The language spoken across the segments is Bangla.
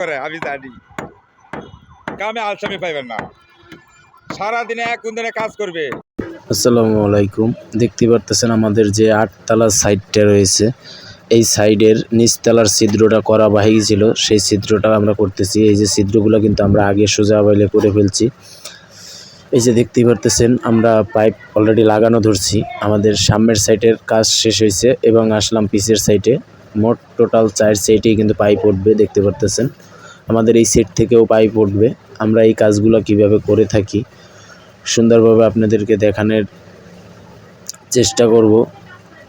করে আমি জানি কামে আলসামি পাইবেন না, সারাদিনে এক কোন দিনে কাজ করবে। আসসালামু আলাইকুম। দেখতে পারতেছেন আমাদের যে 8তলা সাইডটা রয়েছে, এই সাইডের নিচতলার ছিদ্রটা করা বাকি ছিল, সেই ছিদ্রটা আমরা করতেছি। এই যে ছিদ্রগুলো কিন্তু আমরা আগে সোজা বাইলে করে ফেলছি। এই যে দেখতেই পারতেছেন আমরা পাইপ অলরেডি লাগানো ধরছি। আমাদের সামনের সাইডের কাজ শেষ হয়েছে এবং আসলাম পিছের সাইডে। মোট টোটাল 4 সাইডেই কিন্তু পাইপ উঠবে, দেখতে পারতেছেন। আমাদের এই সেট থেকেও পাইপ উঠবে। আমরা এই কাজগুলো কিভাবে করে থাকি সুন্দরভাবে আপনাদেরকে দেখানোর চেষ্টা করব।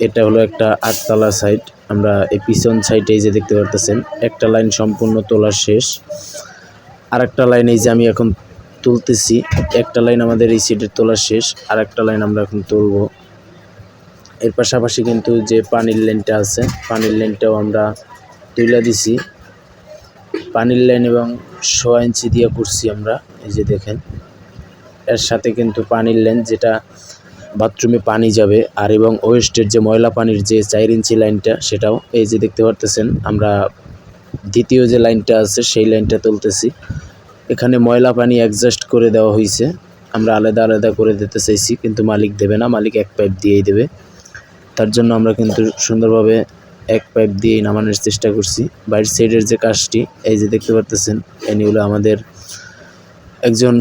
এটা হলো একটা 8তলা সাইড। আমরা এই পিছন সাইডে এই যে দেখতে পারতেছেন একটা লাইন সম্পূর্ণ তোলা শেষ, আর একটা লাইন এই যে আমি এখন তুলতেছি। একটা লাইন আমাদের এই সাইডের তোলা শেষ, আর একটা লাইন আমরা এখন তুলব। এর পাশাপাশি কিন্তু যে পানির লাইনটা আছে, পানির লাইনটাও আমরা তুলে দিছি। পানির লাইন এবং 6 ইঞ্চি দিয়ে করছি আমরা, এই যে দেখেন। এর সাথে কিন্তু পানির লাইন যেটা বাথরুমে পানি যাবে, আর এবং ওয়েস্টের যে ময়লা পানির যে 4 ইঞ্চি লাইনটা, সেটাও এই যে দেখতে পারতেছেন আমরা দ্বিতীয় যে লাইনটা আছে সেই লাইনটা তুলতেছি। এখানে ময়লা পানি অ্যাডজাস্ট করে দেওয়া হয়েছে, আমরা আলাদা আলাদা করে দিতে চাইছি, কিন্তু মালিক দেবে না, মালিক এক পাইপ দিয়েই দেবে। তার জন্য আমরা কিন্তু সুন্দরভাবে এক পাইপ দিয়ে নামানোর চেষ্টা করছি। বাইরের সাইডের যে কাজটি এই যে দেখতে পারতেছেন, এনি হলো আমাদের একজন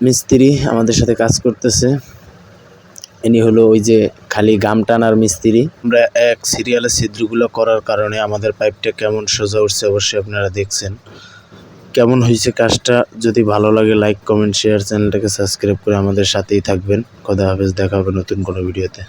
মিস্ত্রি আমাদের সাথে কাজ করতেছে। ইনি হলো ওই যে খালি গাম টানার মিস্ত্রি। আমরা এক সিরিয়ালে ছিদ্রগুলো করার কারণে আমাদের পাইপটা কেমন সোজা উঠছে অবশ্যই আপনারা দেখছেন। কেমন হয়েছে কাজটা যদি ভালো লাগে লাইক কমেন্ট শেয়ার, চ্যানেলটাকে সাবস্ক্রাইব করে আমাদের সাথেই থাকবেন। খোদা হাফেজ, দেখা হবে নতুন কোনো ভিডিওতে।